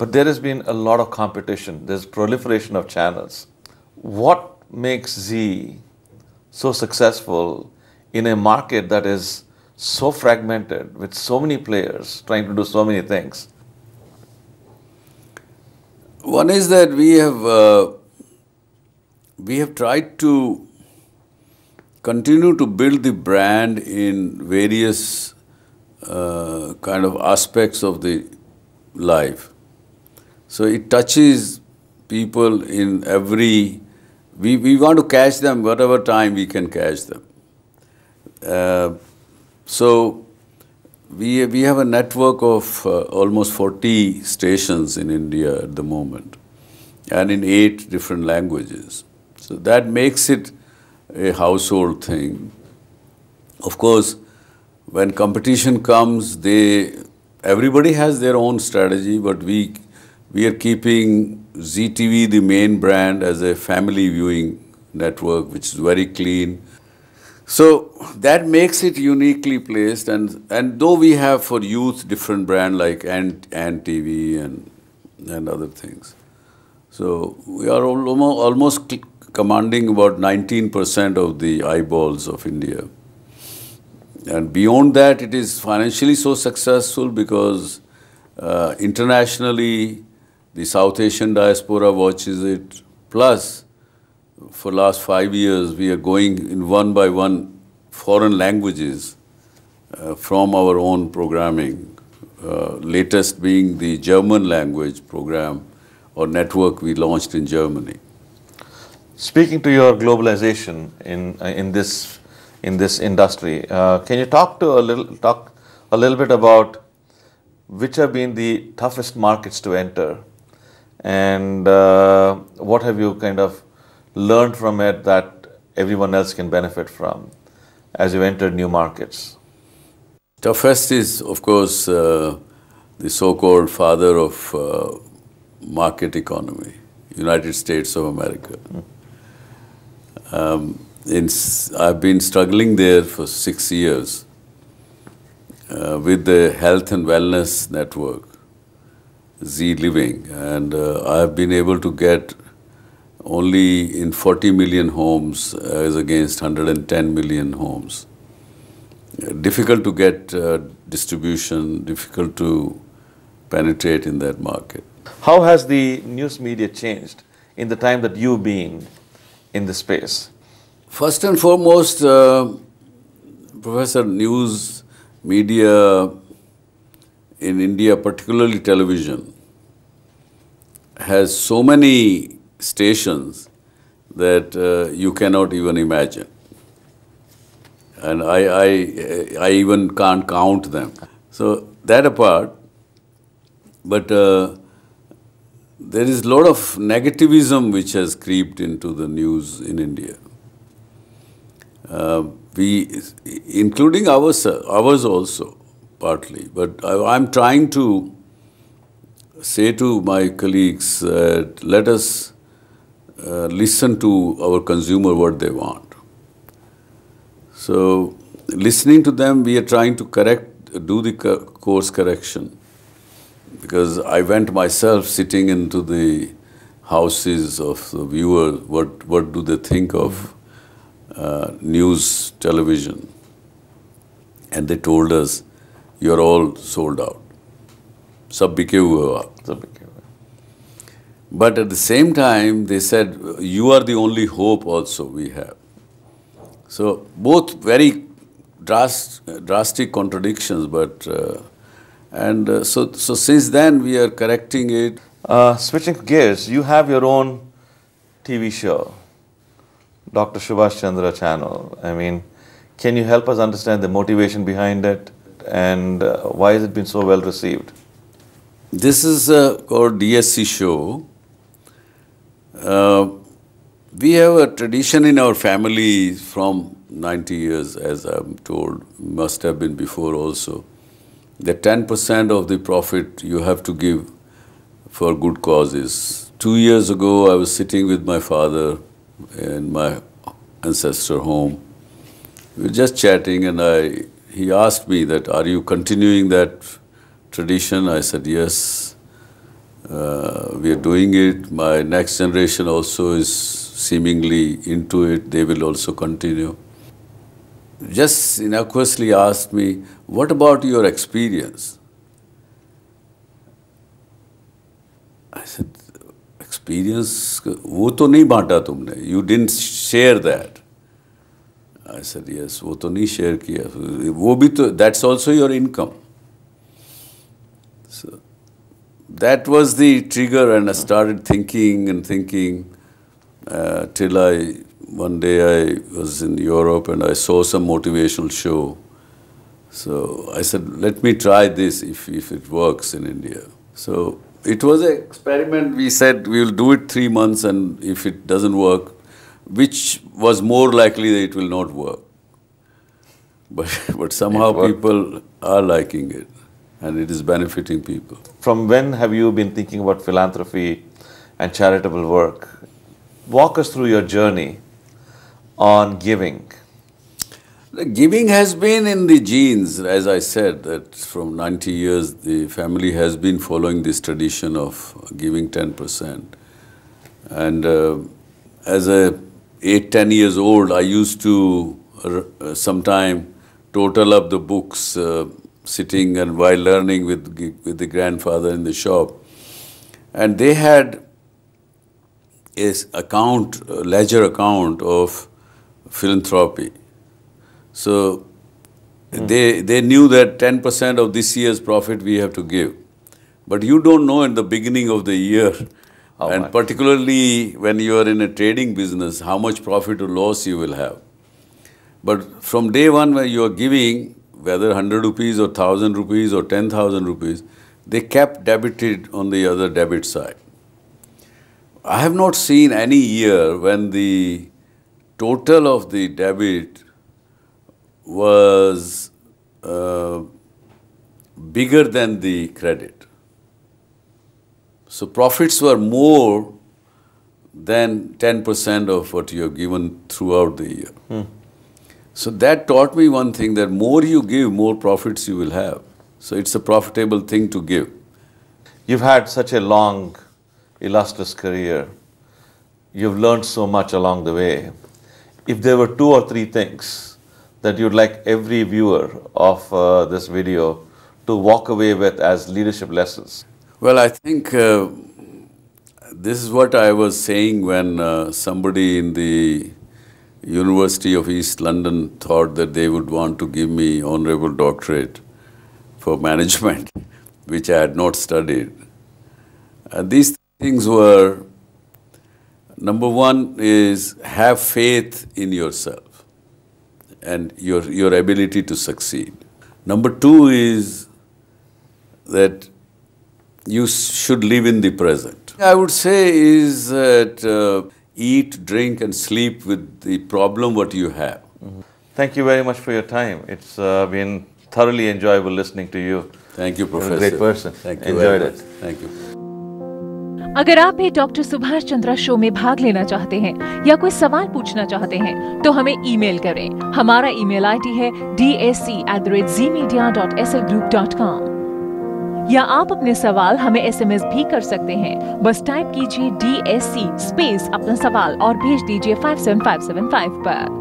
But there has been a lot of competition. There's proliferation of channels. What makes Z so successful in a market that is so fragmented with so many players trying to do so many things? One is that we have tried to continue to build the brand in various kind of aspects of the life. So it touches people in every. We want to catch them whatever time we can catch them. So we have a network of almost 40 stations in India at the moment, and in 8 different languages. So that makes it a household thing. Of course, when competition comes, everybody has their own strategy, but we are keeping ZTV, the main brand, as a family viewing network, which is very clean. So that makes it uniquely placed, and though we have for youth different brand like and TV and other things. So we are almost commanding about 19% of the eyeballs of India. And beyond that, it is financially so successful because internationally the South Asian diaspora watches it. Plus, for last 5 years, we are going in one by one foreign languages from our own programming. Latest being the German language program or network we launched in Germany. Speaking to your globalization in this industry, can you talk a little bit about which have been the toughest markets to enter, and what have you kind of learned from it that everyone else can benefit from as you enter new markets? Toughest is, of course, the so-called father of market economy, United States of America. I've been struggling there for 6 years with the health and wellness network, Z Living, and I've been able to get only in 40 million homes as against 110 million homes. Difficult to get distribution, difficult to penetrate in that market. How has the news media changed in the time that you've been in the space? First and foremost, Professor, news media in India, particularly television, has so many stations that you cannot even imagine. And I even can't count them. So that apart, but there is a lot of negativism which has creeped into the news in India. Including ours also, partly. But I'm trying to say to my colleagues that let us listen to our consumer what they want. So, listening to them, we are trying to do the course correction. Because I went myself sitting into the houses of the viewer, what do they think of news, television. And they told us, you're all sold out. Sab bike hue ho. But at the same time, they said, you are the only hope also we have. So both very drastic contradictions, but so since then we are correcting it. Switching gears, you have your own TV show, Dr. Subhash Chandra channel. I mean, can you help us understand the motivation behind it and why has it been so well received? This is called DSC show. We have a tradition in our family from 90 years, as I'm told, must have been before also, that 10% of the profit you have to give for good causes. 2 years ago, I was sitting with my father in my ancestor home. We were just chatting and he asked me that, are you continuing that tradition? I said, yes. We are doing it. My next generation also is seemingly into it. They will also continue. Just innocuously asked me, what about your experience? I said, experience, वो तो नहीं बांटा तुमने. You didn't share that. I said, yes, वो तो नहीं share किया. वो भी तो, that's also your income. So that was the trigger, and I started thinking and thinking till one day I was in Europe and I saw some motivational show. So I said, let me try this if it works in India. So it was an experiment. We said we will do it 3 months, and if it doesn't work, which was more likely that it will not work. But somehow people are liking it, and it is benefiting people. From when have you been thinking about philanthropy and charitable work? Walk us through your journey on giving. The giving has been in the genes, as I said, that from 90 years the family has been following this tradition of giving 10%. And as a 8-10 years old, I used to sometime total up the books sitting and while learning with the grandfather in the shop. And they had a ledger account of philanthropy. So they knew that 10% of this year's profit we have to give. But you don't know in the beginning of the year, and particularly when you are in a trading business, how much profit or loss you will have. But from day one when you are giving, whether 100 rupees or 1,000 rupees or 10,000 rupees, they kept debited on the other debit side. I have not seen any year when the total of the debit was bigger than the credit. So profits were more than 10% of what you have given throughout the year. So that taught me one thing, that more you give, more profits you will have. So it's a profitable thing to give. You've had such a long, illustrious career. You've learned so much along the way. If there were 2 or 3 things that you'd like every viewer of this video to walk away with as leadership lessons? Well, I think this is what I was saying when somebody in the University of East London thought that they would want to give me honorable doctorate for management, which I had not studied. These things were, number one is have faith in yourself and your ability to succeed. Number 2 is that you should live in the present. I would say is that eat, drink and sleep with the problem what you have. Thank you very much for your time. It's been thoroughly enjoyable listening to you. Thank you, Professor. You're a great person. Thank you. Enjoyed it. Thank you. अगर आप भी doctor Subhash Chandra show में भाग लेना चाहते हैं या कोई सवाल पूछना चाहते हैं तो हमें ईमेल करें। हमारा ईमेल आईडी है dsc@zmedia.slgroup.com या आप अपने सवाल हमें SMS भी कर सकते हैं। बस टाइप कीजिए DSC स्पेस अपना सवाल और भेज दीजिए 57575 पर।